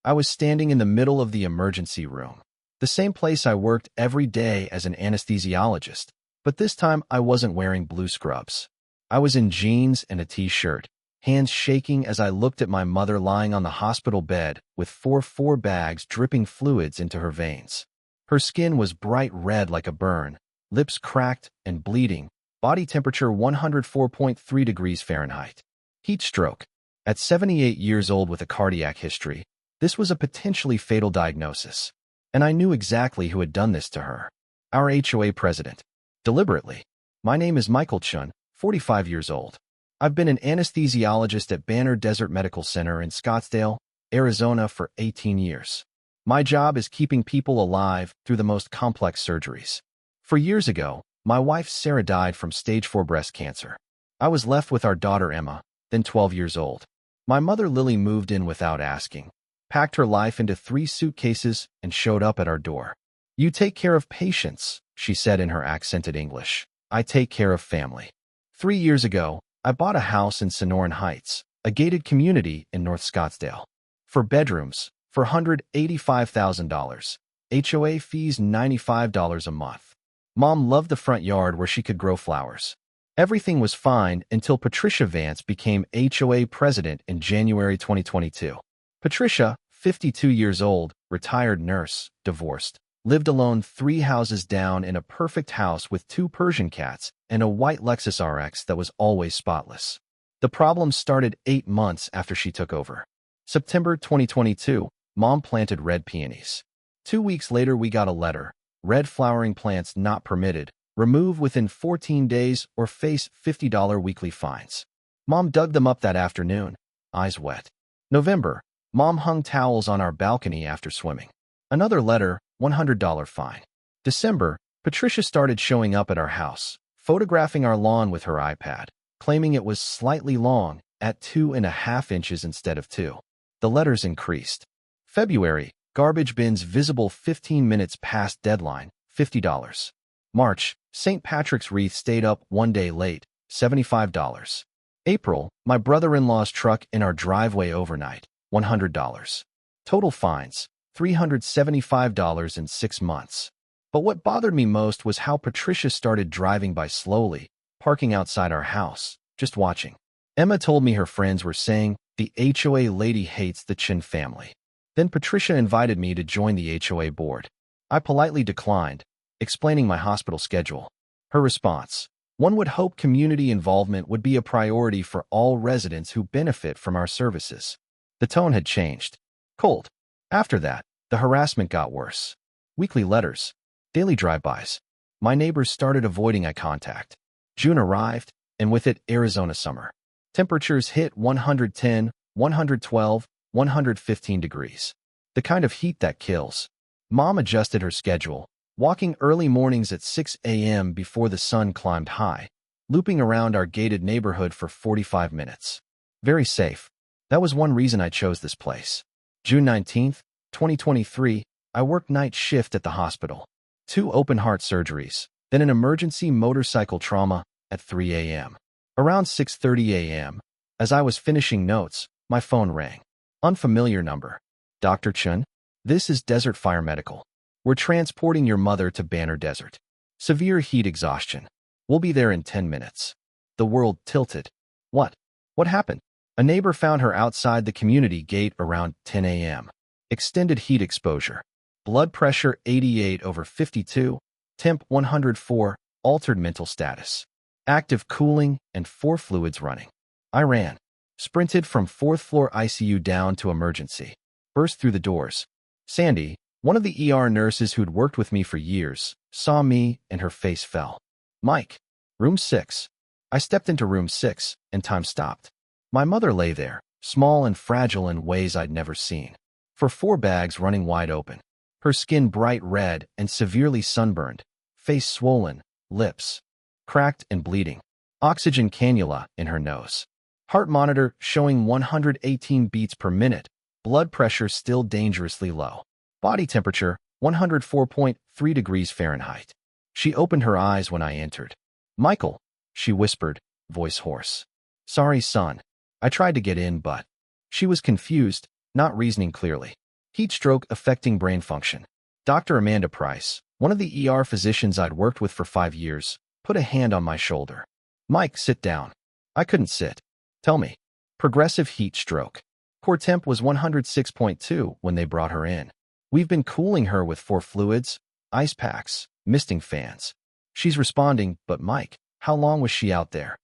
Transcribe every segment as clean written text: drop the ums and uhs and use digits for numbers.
I was standing in the middle of the emergency room, the same place I worked every day as an anesthesiologist, but this time I wasn't wearing blue scrubs. I was in jeans and a t-shirt, hands shaking as I looked at my mother lying on the hospital bed with four bags dripping fluids into her veins. Her skin was bright red like a burn, lips cracked and bleeding, body temperature 104.3 degrees Fahrenheit. Heat stroke. At 78 years old with a cardiac history, this was a potentially fatal diagnosis. And I knew exactly who had done this to her. Our HOA president. Deliberately. My name is Michael Chun, 45 years old. I've been an anesthesiologist at Banner Desert Medical Center in Scottsdale, Arizona for 18 years. My job is keeping people alive through the most complex surgeries. 4 years ago, my wife Sarah died from stage 4 breast cancer. I was left with our daughter Emma, then 12 years old. My mother Lily moved in without asking, packed her life into 3 suitcases, and showed up at our door. "You take care of patients," she said in her accented English. "I take care of family." 3 years ago, I bought a house in Sonoran Heights, a gated community in North Scottsdale. 4 bedrooms, for $185,000. HOA fees $95 a month. Mom loved the front yard where she could grow flowers. Everything was fine until Patricia Vance became HOA president in January 2022. Patricia, 52 years old, retired nurse, divorced, lived alone 3 houses down in a perfect house with 2 Persian cats and a white Lexus RX that was always spotless. The problem started 8 months after she took over. September 2022, Mom planted red peonies. 2 weeks later, we got a letter: red flowering plants not permitted. Remove within 14 days or face $50 weekly fines. Mom dug them up that afternoon, eyes wet. November, Mom hung towels on our balcony after swimming. Another letter, $100 fine. December, Patricia started showing up at our house, photographing our lawn with her iPad, claiming it was slightly long, at 2.5 inches instead of 2. The letters increased. February, garbage bins visible 15 minutes past deadline, $50. March, St. Patrick's wreath stayed up 1 day late, $75. April, my brother-in-law's truck in our driveway overnight, $100. Total fines, $375 in 6 months. But what bothered me most was how Patricia started driving by slowly, parking outside our house, just watching. Emma told me her friends were saying, "The HOA lady hates the Chin family." Then Patricia invited me to join the HOA board. I politely declined, explaining my hospital schedule. Her response: "One would hope community involvement would be a priority for all residents who benefit from our services." The tone had changed. Cold. After that, the harassment got worse. Weekly letters. Daily drive-bys. My neighbors started avoiding eye contact. June arrived, and with it, Arizona summer. Temperatures hit 110, 112, 115 degrees. The kind of heat that kills. Mom adjusted her schedule, walking early mornings at 6 a.m. before the sun climbed high, looping around our gated neighborhood for 45 minutes. Very safe. That was one reason I chose this place. June 19th, 2023, I worked night shift at the hospital. 2 open-heart surgeries, then an emergency motorcycle trauma at 3 a.m. Around 6:30 a.m., as I was finishing notes, my phone rang. Unfamiliar number. "Dr. Chun? This is Desert Fire Medical. We're transporting your mother to Banner Desert. Severe heat exhaustion. We'll be there in 10 minutes. The world tilted. What? What happened? A neighbor found her outside the community gate around 10 a.m. Extended heat exposure. Blood pressure 88/52, temp 104, altered mental status. Active cooling and 4 fluids running. I ran. Sprinted from 4th floor ICU down to emergency. Burst through the doors. Sandy, one of the ER nurses who'd worked with me for years, saw me and her face fell. "Mike, room 6. I stepped into room 6, and time stopped. My mother lay there, small and fragile in ways I'd never seen. 4 bags running wide open. Her skin bright red and severely sunburned, face swollen, lips cracked and bleeding. Oxygen cannula in her nose. Heart monitor showing 118 beats per minute, blood pressure still dangerously low. Body temperature 104.3 degrees Fahrenheit. She opened her eyes when I entered. "Michael," she whispered, voice hoarse. "Sorry, son. I tried to get in, but..." She was confused, not reasoning clearly. Heat stroke affecting brain function. Dr. Amanda Price, one of the ER physicians I'd worked with for 5 years, put a hand on my shoulder. Mike, sit down. I couldn't sit. Tell me. Progressive heat stroke. Core temp was 106.2 when they brought her in. We've been cooling her with 4 fluids, ice packs, misting fans. She's responding, but Mike, how long was she out there?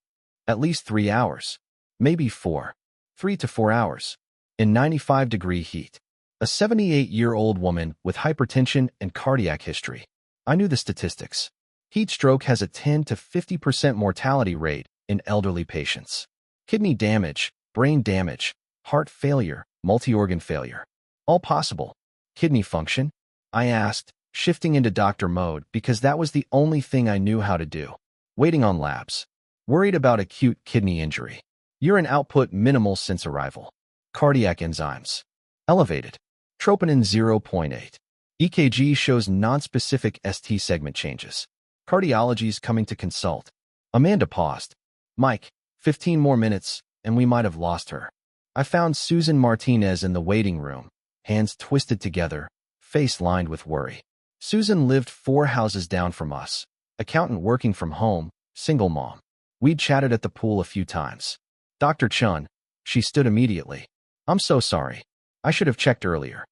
At least 3 hours. Maybe 4. 3 to 4 hours. In 95-degree heat. A 78-year-old woman with hypertension and cardiac history. I knew the statistics. Heat stroke has a 10 to 50% mortality rate in elderly patients. Kidney damage, brain damage, heart failure, multi-organ failure. All possible. Kidney function? I asked, shifting into doctor mode because that was the only thing I knew how to do. Waiting on labs. Worried about acute kidney injury. Urine output minimal since arrival. Cardiac enzymes. Elevated. Troponin 0.8. EKG shows nonspecific ST segment changes. Cardiology's coming to consult. Amanda paused. Mike, 15 more minutes, and we might have lost her. I found Susan Martinez in the waiting room, hands twisted together, face lined with worry. Susan lived 4 houses down from us. Accountant working from home, single mom. We'd chatted at the pool a few times. Dr. Chun, she stood immediately. I'm so sorry. I should have checked earlier.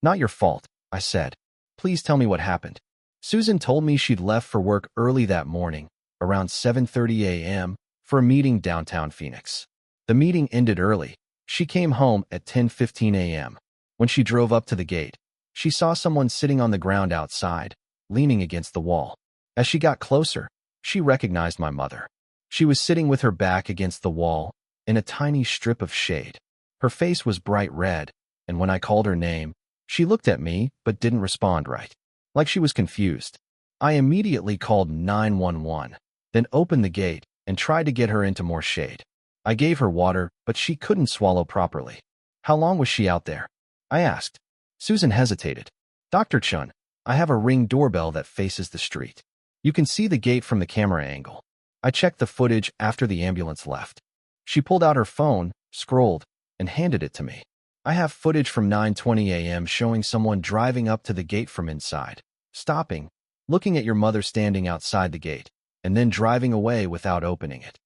Not your fault, I said. Please tell me what happened. Susan told me she'd left for work early that morning, around 7:30 a.m., for a meeting downtown Phoenix. The meeting ended early. She came home at 10:15 a.m. When she drove up to the gate, she saw someone sitting on the ground outside, leaning against the wall. As she got closer, she recognized my mother. She was sitting with her back against the wall, in a tiny strip of shade. Her face was bright red, and when I called her name, she looked at me but didn't respond right. Like she was confused. I immediately called 911, then opened the gate and tried to get her into more shade. I gave her water, but she couldn't swallow properly. How long was she out there? I asked. Susan hesitated. Dr. Chun, I have a Ring doorbell that faces the street. You can see the gate from the camera angle. I checked the footage after the ambulance left. She pulled out her phone, scrolled, and handed it to me. I have footage from 9:20 a.m. showing someone driving up to the gate from inside, stopping, looking at your mother standing outside the gate, and then driving away without opening it.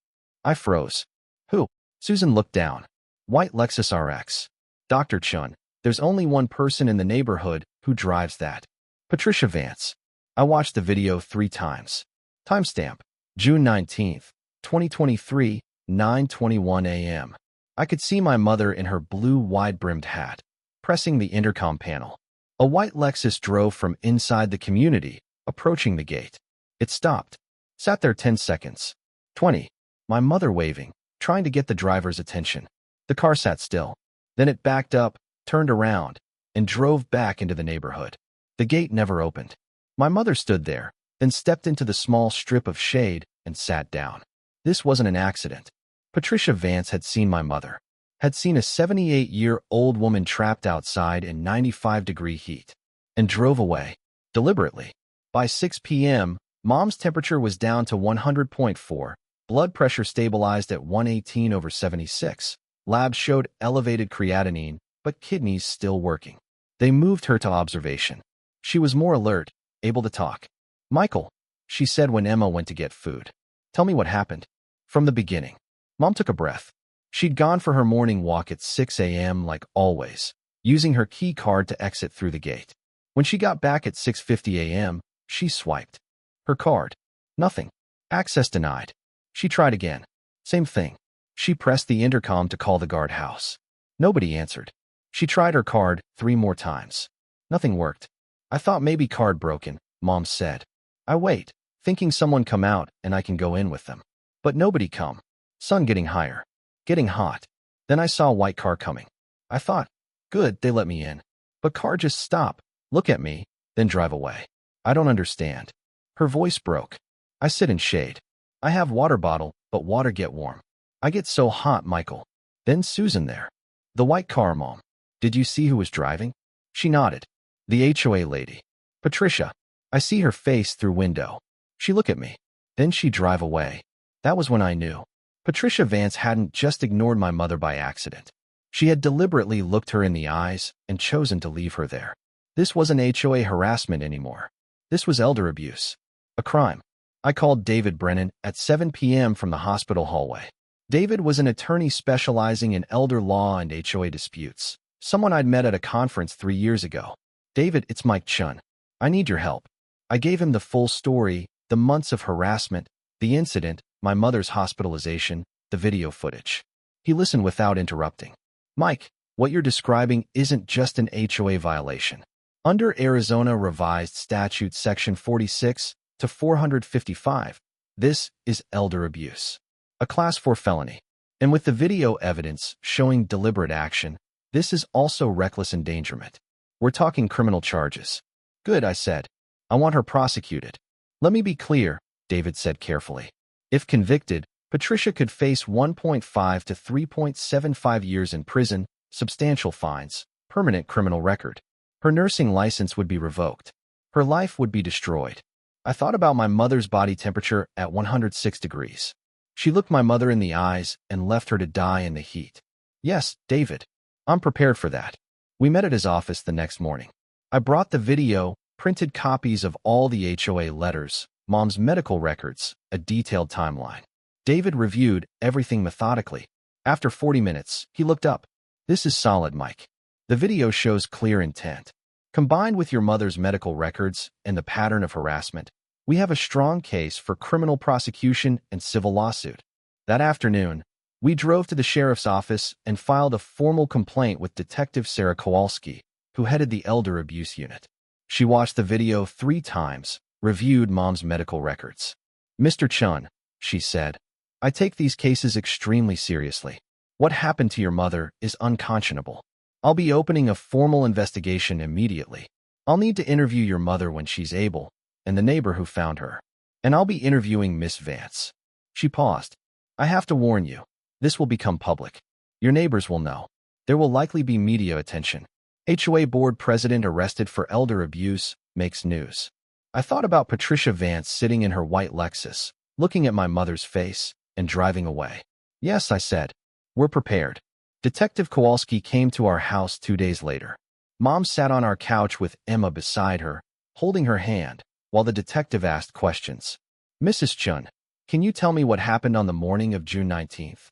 I froze. Who? Susan looked down. White Lexus RX. Dr. Chun, there's only one person in the neighborhood who drives that. Patricia Vance. I watched the video 3 times. Timestamp. June 19th, 2023, 9:21 a.m. I could see my mother in her blue wide-brimmed hat, pressing the intercom panel. A white Lexus drove from inside the community, approaching the gate. It stopped. Sat there 10 seconds. 20. My mother waving, trying to get the driver's attention. The car sat still. Then it backed up, turned around, and drove back into the neighborhood. The gate never opened. My mother stood there, then stepped into the small strip of shade and sat down. This wasn't an accident. Patricia Vance had seen my mother, had seen a 78-year-old woman trapped outside in 95-degree heat, and drove away, deliberately. By 6 p.m., Mom's temperature was down to 100.4, blood pressure stabilized at 118/76. Labs showed elevated creatinine, but kidneys still working. They moved her to observation. She was more alert, able to talk. Michael, she said when Emma went to get food. Tell me what happened. From the beginning. Mom took a breath. She'd gone for her morning walk at 6 a.m. like always, using her key card to exit through the gate. When she got back at 6:50 a.m., she swiped. Her card. Nothing. Access denied. She tried again. Same thing. She pressed the intercom to call the guardhouse. Nobody answered. She tried her card 3 more times. Nothing worked. I thought maybe card broken, Mom said. I wait, thinking someone come out and I can go in with them. But nobody come. Sun getting higher. Getting hot. Then I saw a white car coming. I thought, good, they let me in. But car just stop, look at me, then drive away. I don't understand. Her voice broke. I sit in shade. I have water bottle, but water get warm. I get so hot, Michael. Then Susan there. The white car, Mom. Did you see who was driving? She nodded. The HOA lady. Patricia. I see her face through window. She look at me. Then she drive away. That was when I knew. Patricia Vance hadn't just ignored my mother by accident. She had deliberately looked her in the eyes and chosen to leave her there. This wasn't HOA harassment anymore. This was elder abuse. A crime. I called David Brennan at 7 p.m. from the hospital hallway. David was an attorney specializing in elder law and HOA disputes, someone I'd met at a conference 3 years ago. David, it's Mike Chun. I need your help. I gave him the full story, the months of harassment, the incident, my mother's hospitalization, the video footage. He listened without interrupting. Mike, what you're describing isn't just an HOA violation. Under Arizona Revised Statute Section 46 to 455, this is elder abuse, a Class 4 felony. And with the video evidence showing deliberate action, this is also reckless endangerment. We're talking criminal charges. Good, I said. I want her prosecuted. Let me be clear, David said carefully. If convicted, Patricia could face 1.5 to 3.75 years in prison, substantial fines, permanent criminal record. Her nursing license would be revoked. Her life would be destroyed. I thought about my mother's body temperature at 106 degrees. She looked my mother in the eyes and left her to die in the heat. Yes, David. I'm prepared for that. We met at his office the next morning. I brought the video, printed copies of all the HOA letters, Mom's medical records, a detailed timeline. David reviewed everything methodically. After 40 minutes, he looked up. This is solid, Mike. The video shows clear intent. Combined with your mother's medical records and the pattern of harassment, we have a strong case for criminal prosecution and civil lawsuit. That afternoon, we drove to the sheriff's office and filed a formal complaint with Detective Sarah Kowalski, who headed the elder abuse unit. She watched the video 3 times, reviewed Mom's medical records. Mr. Chun, she said, I take these cases extremely seriously. What happened to your mother is unconscionable. I'll be opening a formal investigation immediately. I'll need to interview your mother when she's able, and the neighbor who found her. And I'll be interviewing Miss Vance. She paused. I have to warn you, this will become public. Your neighbors will know. There will likely be media attention. HOA board president arrested for elder abuse makes news. I thought about Patricia Vance sitting in her white Lexus, looking at my mother's face, and driving away. Yes, I said. We're prepared. Detective Kowalski came to our house 2 days later. Mom sat on our couch with Emma beside her, holding her hand, while the detective asked questions. Mrs. Chun, can you tell me what happened on the morning of June 19th?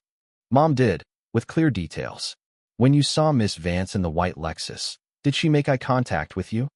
Mom did, with clear details. When you saw Miss Vance in the white Lexus, did she make eye contact with you?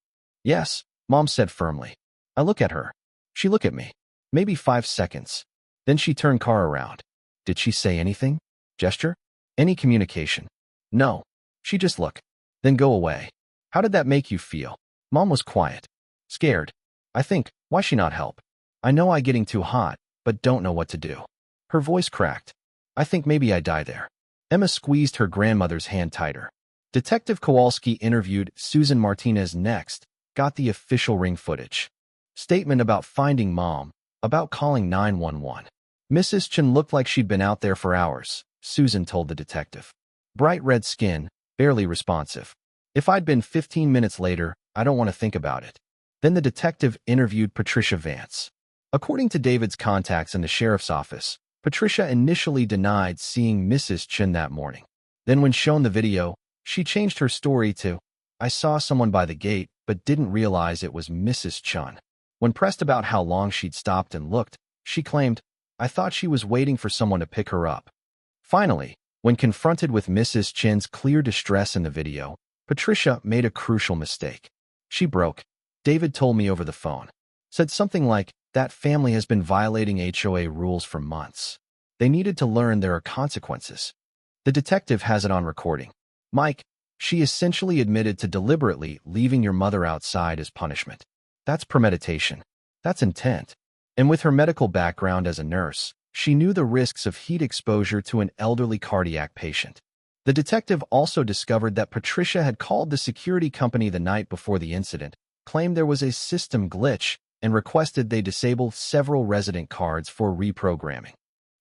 Yes, Mom said firmly. I look at her. She looked at me. Maybe 5 seconds. Then she turned car around. Did she say anything? Gesture? Any communication? No. She just looked. Then go away. How did that make you feel? Mom was quiet. Scared. I think, why she not help? I know I getting too hot, but don't know what to do. Her voice cracked. I think maybe I die there. Emma squeezed her grandmother's hand tighter. Detective Kowalski interviewed Susan Martinez next, got the official ring footage. Statement about finding Mom, about calling 911. Mrs. Chun looked like she'd been out there for hours, Susan told the detective. Bright red skin, barely responsive. If I'd been 15 minutes later, I don't want to think about it. Then the detective interviewed Patricia Vance. According to David's contacts in the sheriff's office, Patricia initially denied seeing Mrs. Chun that morning. Then when shown the video, she changed her story to, I saw someone by the gate, but didn't realize it was Mrs. Chun. When pressed about how long she'd stopped and looked, she claimed, I thought she was waiting for someone to pick her up. Finally, when confronted with Mrs. Chun's clear distress in the video, Patricia made a crucial mistake. She broke. David told me over the phone. Said something like, that family has been violating HOA rules for months. They needed to learn there are consequences. The detective has it on recording. Mike, she essentially admitted to deliberately leaving your mother outside as punishment. That's premeditation. That's intent. And with her medical background as a nurse, she knew the risks of heat exposure to an elderly cardiac patient. The detective also discovered that Patricia had called the security company the night before the incident, claimed there was a system glitch, and requested they disable several resident cards for reprogramming.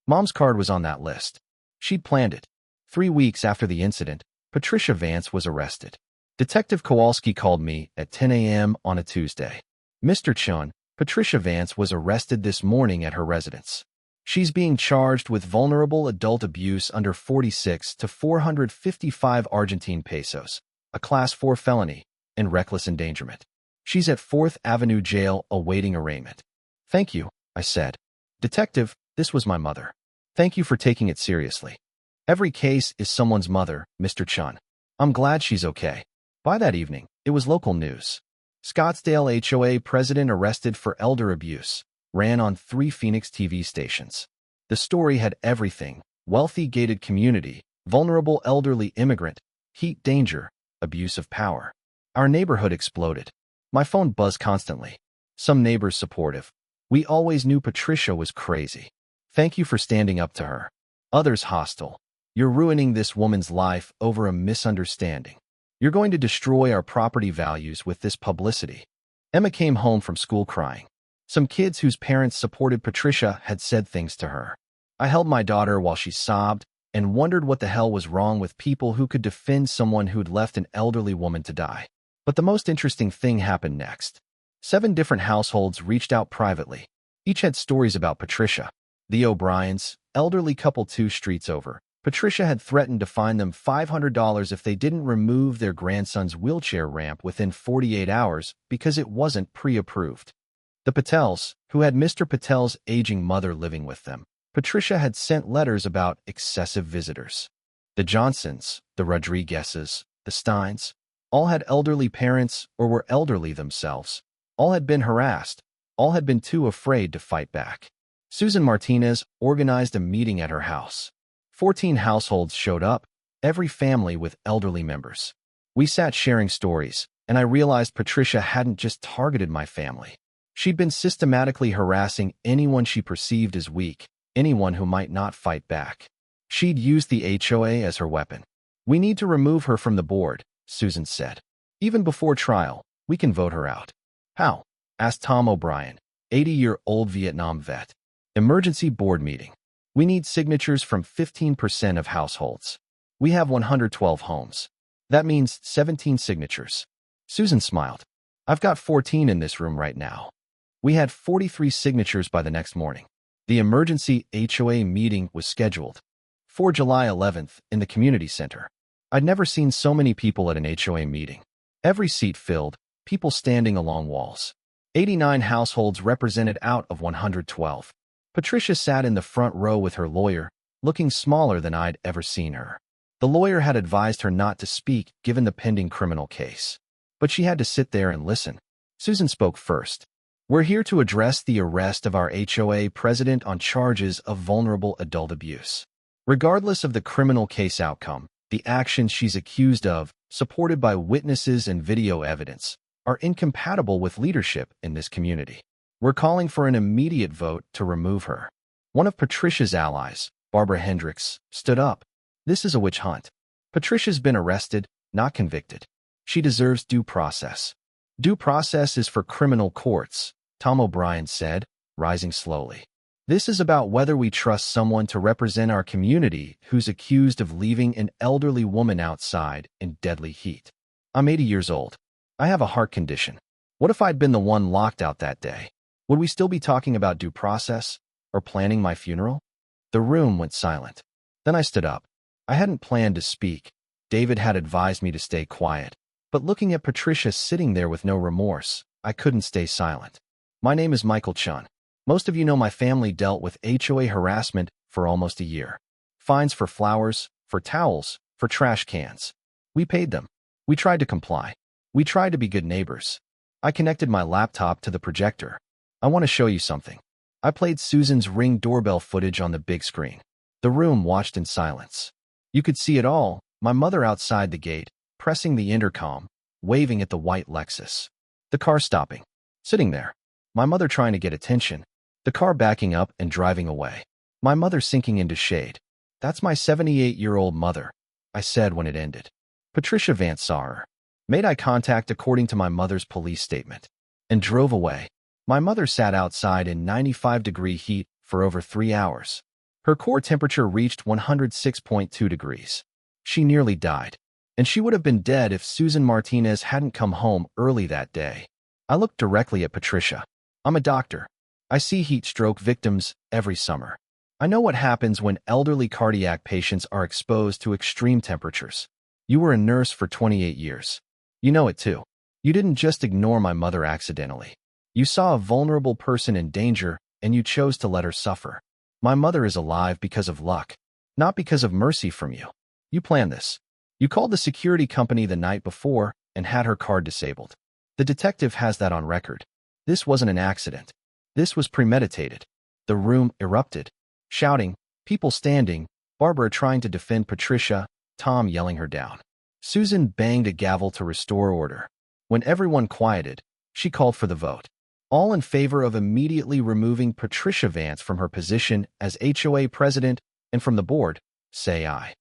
Mom's card was on that list. She'd planned it. 3 weeks after the incident, Patricia Vance was arrested. Detective Kowalski called me at 10 a.m. on a Tuesday. Mr. Chun, Patricia Vance was arrested this morning at her residence. She's being charged with vulnerable adult abuse under 46 to 455 Argentine pesos, a Class 4 felony, and reckless endangerment. She's at 4th Avenue Jail awaiting arraignment. Thank you, I said. Detective, this was my mother. Thank you for taking it seriously. Every case is someone's mother, Mr. Chun. I'm glad she's okay. By that evening, it was local news. Scottsdale HOA president arrested for elder abuse, ran on 3 Phoenix TV stations. The story had everything: wealthy gated community, vulnerable elderly immigrant, heat danger, abuse of power. Our neighborhood exploded. My phone buzzed constantly. Some neighbors supportive. We always knew Patricia was crazy. Thank you for standing up to her. Others hostile. You're ruining this woman's life over a misunderstanding. You're going to destroy our property values with this publicity. Emma came home from school crying. Some kids whose parents supported Patricia had said things to her. I held my daughter while she sobbed and wondered what the hell was wrong with people who could defend someone who'd left an elderly woman to die. But the most interesting thing happened next. 7 different households reached out privately. Each had stories about Patricia. The O'Briens, elderly couple 2 streets over. Patricia had threatened to fine them $500 if they didn't remove their grandson's wheelchair ramp within 48 hours because it wasn't pre-approved. The Patels, who had Mr. Patel's aging mother living with them, Patricia had sent letters about excessive visitors. The Johnsons, the Rodriguezes, the Steins, all had elderly parents or were elderly themselves. All had been harassed. All had been too afraid to fight back. Susan Martinez organized a meeting at her house. 14 households showed up, every family with elderly members. We sat sharing stories, and I realized Patricia hadn't just targeted my family. She'd been systematically harassing anyone she perceived as weak, anyone who might not fight back. She'd used the HOA as her weapon. We need to remove her from the board, Susan said. Even before trial, we can vote her out. How? Asked Tom O'Brien, 80-year-old Vietnam vet. Emergency board meeting. We need signatures from 15% of households. We have 112 homes. That means 17 signatures. Susan smiled. I've got 14 in this room right now. We had 43 signatures by the next morning. The emergency HOA meeting was scheduled for July 11th in the community center. I'd never seen so many people at an HOA meeting. Every seat filled, people standing along walls. 89 households represented out of 112. Patricia sat in the front row with her lawyer, looking smaller than I'd ever seen her. The lawyer had advised her not to speak given the pending criminal case. But she had to sit there and listen. Susan spoke first. We're here to address the arrest of our HOA president on charges of vulnerable adult abuse. Regardless of the criminal case outcome, the actions she's accused of, supported by witnesses and video evidence, are incompatible with leadership in this community. We're calling for an immediate vote to remove her. One of Patricia's allies, Barbara Hendricks, stood up. This is a witch hunt. Patricia's been arrested, not convicted. She deserves due process. Due process is for criminal courts, Tom O'Brien said, rising slowly. This is about whether we trust someone to represent our community who's accused of leaving an elderly woman outside in deadly heat. I'm 80 years old. I have a heart condition. What if I'd been the one locked out that day? Would we still be talking about due process or planning my funeral? The room went silent. Then I stood up. I hadn't planned to speak. David had advised me to stay quiet. But looking at Patricia sitting there with no remorse, I couldn't stay silent. My name is Michael Chun. Most of you know my family dealt with HOA harassment for almost a year. Fines for flowers, for towels, for trash cans. We paid them. We tried to comply. We tried to be good neighbors. I connected my laptop to the projector. I want to show you something. I played Susan's Ring doorbell footage on the big screen. The room watched in silence. You could see it all, my mother outside the gate, pressing the intercom, waving at the white Lexus. The car stopping. Sitting there. My mother trying to get attention. The car backing up and driving away. My mother sinking into shade. That's my 78-year-old mother, I said when it ended. Patricia Vance saw her. Made eye contact according to my mother's police statement. And drove away. My mother sat outside in 95-degree heat for over 3 hours. Her core temperature reached 106.2 degrees. She nearly died. And she would have been dead if Susan Martinez hadn't come home early that day. I looked directly at Patricia. I'm a doctor. I see heat stroke victims every summer. I know what happens when elderly cardiac patients are exposed to extreme temperatures. You were a nurse for 28 years. You know it too. You didn't just ignore my mother accidentally. You saw a vulnerable person in danger, and you chose to let her suffer. My mother is alive because of luck, not because of mercy from you. You planned this. You called the security company the night before and had her card disabled. The detective has that on record. This wasn't an accident. This was premeditated. The room erupted. Shouting, people standing, Barbara trying to defend Patricia, Tom yelling her down. Susan banged a gavel to restore order. When everyone quieted, she called for the vote. All in favor of immediately removing Patricia Vance from her position as HOA president and from the board, say aye.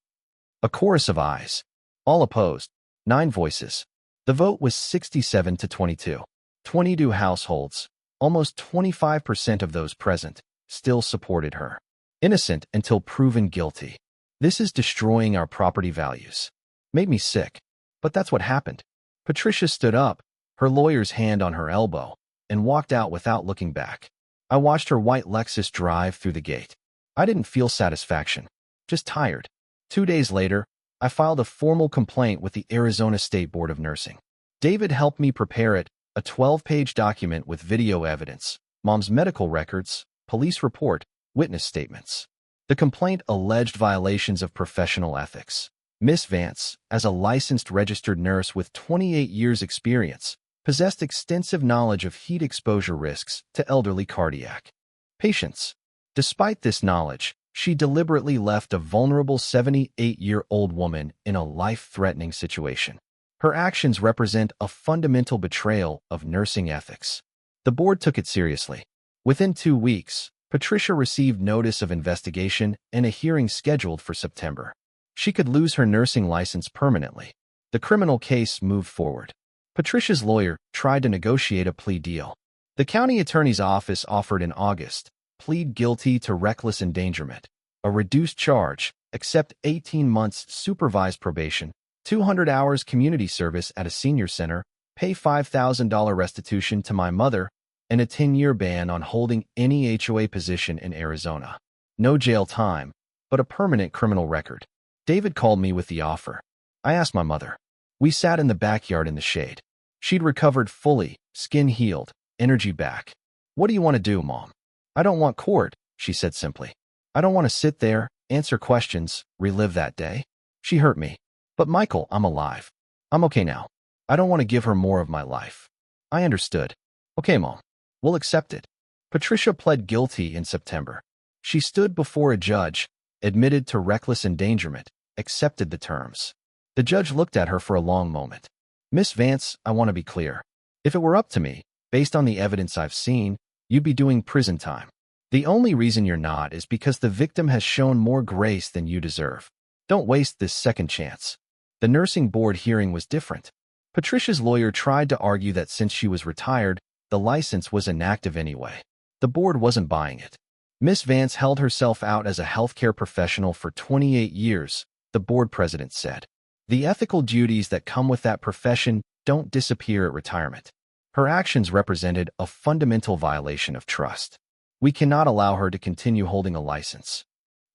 A chorus of ayes. All opposed. 9 voices. The vote was 67 to 22. 22 households, almost 25% of those present, still supported her. Innocent until proven guilty. This is destroying our property values. Made me sick. But that's what happened. Patricia stood up, her lawyer's hand on her elbow, and walked out without looking back. I watched her white Lexus drive through the gate. I didn't feel satisfaction, just tired. 2 days later, I filed a formal complaint with the Arizona State Board of Nursing. David helped me prepare it, a 12-page document with video evidence, mom's medical records, police report, witness statements. The complaint alleged violations of professional ethics. Miss Vance, as a licensed registered nurse with 28 years' experience, possessed extensive knowledge of heat exposure risks to elderly cardiac patients. Despite this knowledge, she deliberately left a vulnerable 78-year-old woman in a life-threatening situation. Her actions represent a fundamental betrayal of nursing ethics. The board took it seriously. Within 2 weeks, Patricia received notice of investigation and a hearing scheduled for September. She could lose her nursing license permanently. The criminal case moved forward. Patricia's lawyer tried to negotiate a plea deal. The county attorney's office offered in August, plead guilty to reckless endangerment, a reduced charge, accept 18 months supervised probation, 200 hours community service at a senior center, pay $5,000 restitution to my mother, and a 10-year ban on holding any HOA position in Arizona. No jail time, but a permanent criminal record. David called me with the offer. I asked my mother. We sat in the backyard in the shade. She'd recovered fully, skin healed, energy back. What do you want to do, Mom? I don't want court, she said simply. I don't want to sit there, answer questions, relive that day. She hurt me. But Michael, I'm alive. I'm okay now. I don't want to give her more of my life. I understood. Okay, Mom. We'll accept it. Patricia pled guilty in September. She stood before a judge, admitted to reckless endangerment, accepted the terms. The judge looked at her for a long moment. Miss Vance, I want to be clear. If it were up to me, based on the evidence I've seen, you'd be doing prison time. The only reason you're not is because the victim has shown more grace than you deserve. Don't waste this second chance. The nursing board hearing was different. Patricia's lawyer tried to argue that since she was retired, the license was inactive anyway. The board wasn't buying it. Miss Vance held herself out as a healthcare professional for 28 years, the board president said. The ethical duties that come with that profession don't disappear at retirement. Her actions represented a fundamental violation of trust. We cannot allow her to continue holding a license.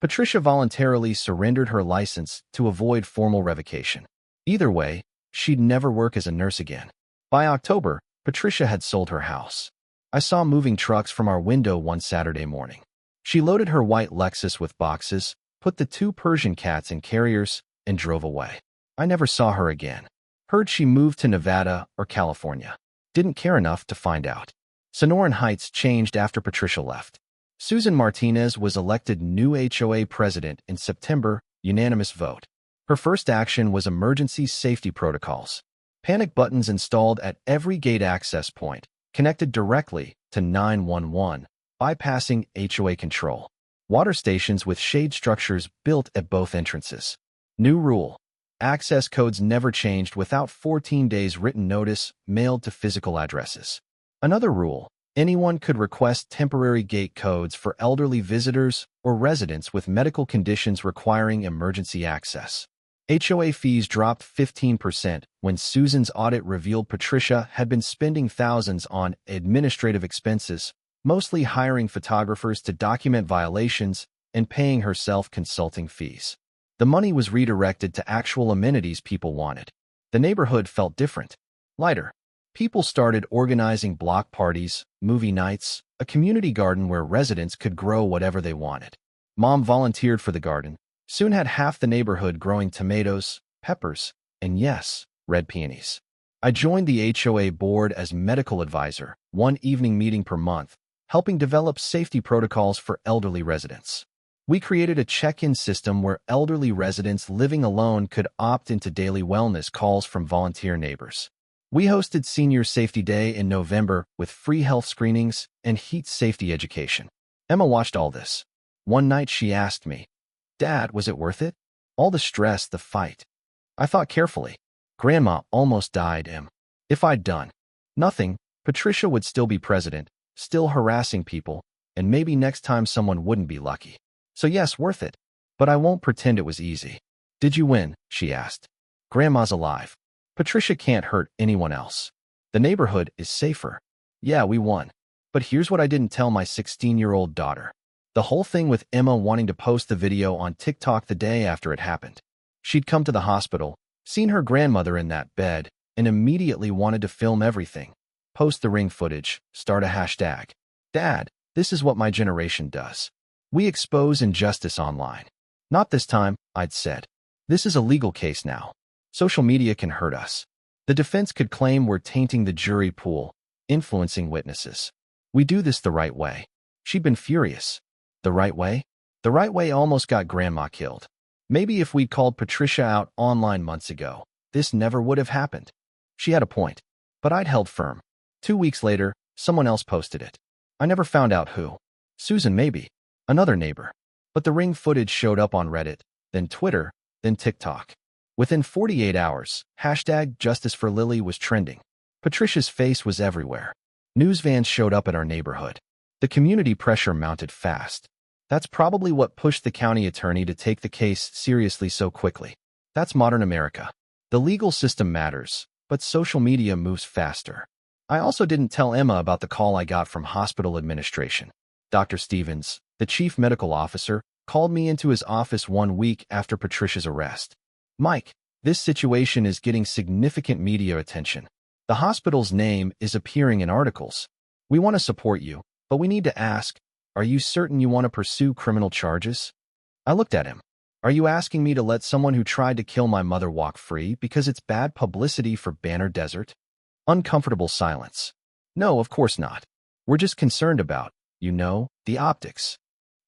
Patricia voluntarily surrendered her license to avoid formal revocation. Either way, she'd never work as a nurse again. By October, Patricia had sold her house. I saw moving trucks from our window one Saturday morning. She loaded her white Lexus with boxes, put the 2 Persian cats in carriers, and drove away. I never saw her again. Heard she moved to Nevada or California. Didn't care enough to find out. Sonoran Heights changed after Patricia left. Susan Martinez was elected new HOA president in September, unanimous vote. Her first action was emergency safety protocols. Panic buttons installed at every gate access point, connected directly to 911, bypassing HOA control. Water stations with shade structures built at both entrances. New rule. Access codes never changed without 14 days written notice mailed to physical addresses. Another rule. Anyone could request temporary gate codes for elderly visitors or residents with medical conditions requiring emergency access. HOA fees dropped 15% when Susan's audit revealed Patricia had been spending thousands on administrative expenses, mostly hiring photographers to document violations and paying herself consulting fees. The money was redirected to actual amenities people wanted. The neighborhood felt different, lighter. People started organizing block parties, movie nights, a community garden where residents could grow whatever they wanted. Mom volunteered for the garden, soon had half the neighborhood growing tomatoes, peppers, and yes, red peonies. I joined the HOA board as medical advisor, one evening meeting per month, helping develop safety protocols for elderly residents. We created a check-in system where elderly residents living alone could opt into daily wellness calls from volunteer neighbors. We hosted Senior Safety Day in November with free health screenings and heat safety education. Emma watched all this. One night she asked me, "Dad, was it worth it? All the stress, the fight." I thought carefully. Grandma almost died, Em. If I'd done nothing, Patricia would still be president, still harassing people, and maybe next time someone wouldn't be lucky. So yes, worth it. But I won't pretend it was easy. "Did you win?" she asked. "Grandma's alive. Patricia can't hurt anyone else. The neighborhood is safer." Yeah, we won. But here's what I didn't tell my 16-year-old daughter. The whole thing with Emma wanting to post the video on TikTok the day after it happened. She'd come to the hospital, seen her grandmother in that bed, and immediately wanted to film everything. Post the ring footage, start a hashtag. Dad, this is what my generation does. We expose injustice online. Not this time, I'd said. This is a legal case now. Social media can hurt us. The defense could claim we're tainting the jury pool, influencing witnesses. We do this the right way. She'd been furious. The right way? The right way almost got Grandma killed. Maybe if we'd called Patricia out online months ago, this never would have happened. She had a point. But I'd held firm. 2 weeks later, someone else posted it. I never found out who. Susan maybe. Another neighbor. But the ring footage showed up on Reddit, then Twitter, then TikTok. Within 48 hours, hashtag Justice for Lily was trending. Patricia's face was everywhere. News vans showed up at our neighborhood. The community pressure mounted fast. That's probably what pushed the county attorney to take the case seriously so quickly. That's modern America. The legal system matters, but social media moves faster. I also didn't tell Emma about the call I got from hospital administration. Dr. Stevens, the chief medical officer, called me into his office 1 week after Patricia's arrest. "Mike, this situation is getting significant media attention. The hospital's name is appearing in articles. We want to support you, but we need to ask, are you certain you want to pursue criminal charges?" I looked at him. "Are you asking me to let someone who tried to kill my mother walk free because it's bad publicity for Banner Desert?" Uncomfortable silence. "No, of course not. We're just concerned about, the optics."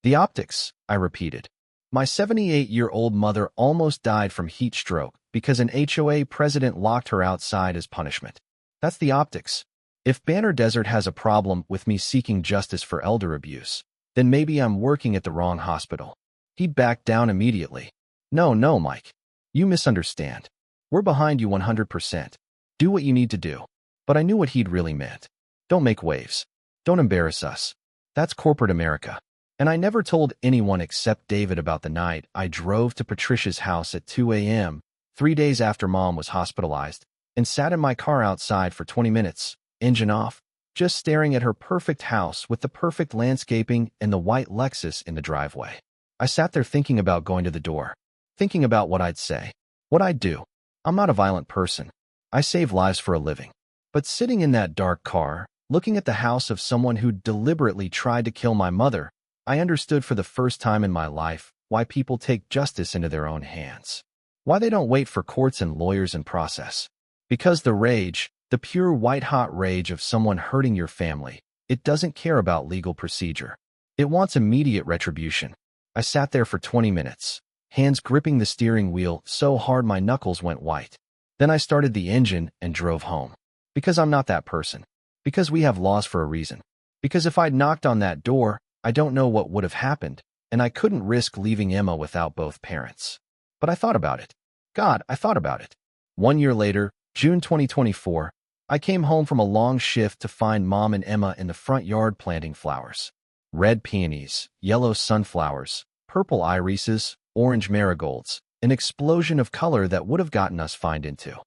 "The optics," I repeated. "My 78-year-old mother almost died from heat stroke because an HOA president locked her outside as punishment. That's the optics. If Banner Desert has a problem with me seeking justice for elder abuse, then maybe I'm working at the wrong hospital." He backed down immediately. No, Mike. You misunderstand. We're behind you 100%. Do what you need to do." But I knew what he'd really meant. Don't make waves. Don't embarrass us. That's corporate America. And I never told anyone except David about the night I drove to Patricia's house at 2 a.m., 3 days after Mom was hospitalized, and sat in my car outside for 20 minutes, engine off, just staring at her perfect house with the perfect landscaping and the white Lexus in the driveway. I sat there thinking about going to the door, thinking about what I'd say, what I'd do. I'm not a violent person. I save lives for a living. But sitting in that dark car, looking at the house of someone who deliberately tried to kill my mother, I understood for the first time in my life why people take justice into their own hands. Why they don't wait for courts and lawyers and process. Because the rage, the pure white-hot rage of someone hurting your family, it doesn't care about legal procedure. It wants immediate retribution. I sat there for 20 minutes, hands gripping the steering wheel so hard my knuckles went white. Then I started the engine and drove home. Because I'm not that person. Because we have laws for a reason. Because if I'd knocked on that door, I don't know what would have happened, and I couldn't risk leaving Emma without both parents. But I thought about it. God, I thought about it. 1 year later, June 2024, I came home from a long shift to find Mom and Emma in the front yard planting flowers. Red peonies, yellow sunflowers, purple irises, orange marigolds, an explosion of color that would have gotten us fined into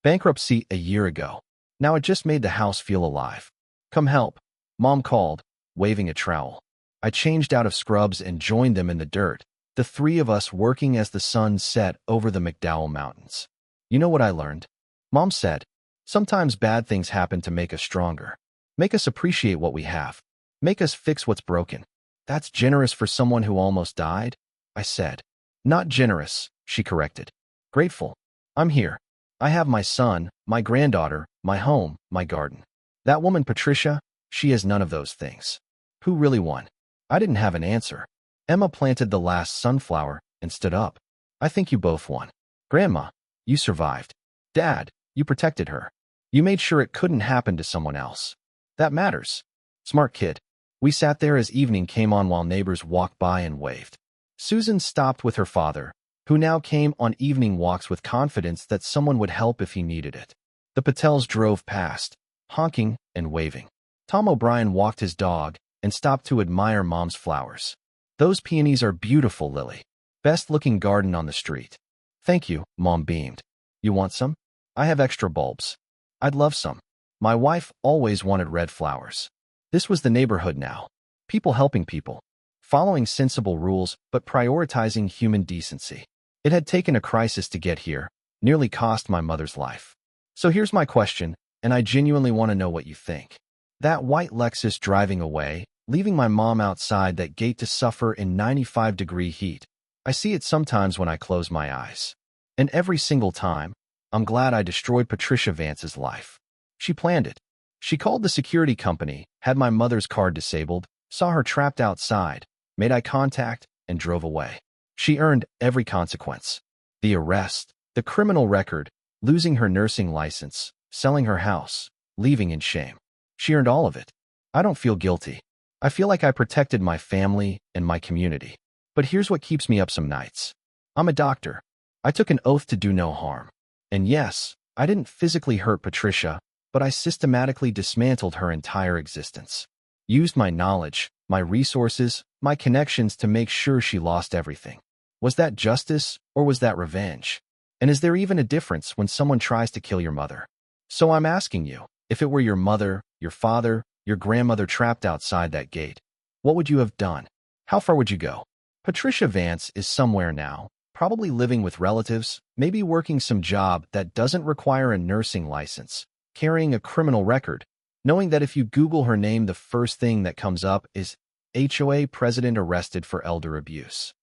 bankruptcy a year ago. Now it just made the house feel alive. "Come help," Mom called, waving a trowel. I changed out of scrubs and joined them in the dirt, the three of us working as the sun set over the McDowell Mountains. You know what I learned? Mom said, sometimes bad things happen to make us stronger, make us appreciate what we have, make us fix what's broken. That's generous for someone who almost died, I said. Not generous, she corrected. Grateful. I'm here. I have my son, my granddaughter, my home, my garden. That woman, Patricia, she has none of those things. Who really won? I didn't have an answer. Emma planted the last sunflower and stood up. I think you both won. Grandma, you survived. Dad, you protected her. You made sure it couldn't happen to someone else. That matters. Smart kid. We sat there as evening came on while neighbors walked by and waved. Susan stopped with her father, who now came on evening walks with confidence that someone would help if he needed it. The Patels drove past, honking and waving. Tom O'Brien walked his dog and stopped to admire Mom's flowers. Those peonies are beautiful, Lily. Best-looking garden on the street. Thank you, Mom beamed. You want some? I have extra bulbs. I'd love some. My wife always wanted red flowers. This was the neighborhood now. People helping people. Following sensible rules, but prioritizing human decency. It had taken a crisis to get here, nearly cost my mother's life. So here's my question, and I genuinely want to know what you think. That white Lexus driving away, leaving my mom outside that gate to suffer in 95-degree heat. I see it sometimes when I close my eyes. And every single time, I'm glad I destroyed Patricia Vance's life. She planned it. She called the security company, had my mother's car disabled, saw her trapped outside, made eye contact, and drove away. She earned every consequence. The arrest, the criminal record, losing her nursing license, selling her house, leaving in shame. She earned all of it. I don't feel guilty. I feel like I protected my family and my community. But here's what keeps me up some nights. I'm a doctor. I took an oath to do no harm. And yes, I didn't physically hurt Patricia, but I systematically dismantled her entire existence. Used my knowledge, my resources, my connections to make sure she lost everything. Was that justice, or was that revenge? And is there even a difference when someone tries to kill your mother? So I'm asking you, if it were your mother, your father, your grandmother trapped outside that gate, what would you have done? How far would you go? Patricia Vance is somewhere now, probably living with relatives, maybe working some job that doesn't require a nursing license, carrying a criminal record, knowing that if you Google her name, the first thing that comes up is HOA president arrested for elder abuse.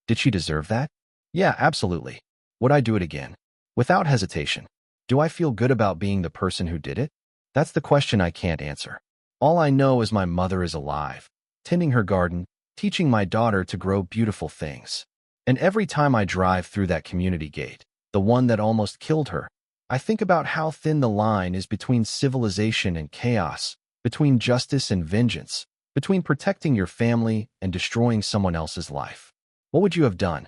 Did she deserve that? Yeah, absolutely. Would I do it again? Without hesitation. Do I feel good about being the person who did it? That's the question I can't answer. All I know is my mother is alive, tending her garden, teaching my daughter to grow beautiful things. And every time I drive through that community gate, the one that almost killed her, I think about how thin the line is between civilization and chaos, between justice and vengeance, between protecting your family and destroying someone else's life. What would you have done?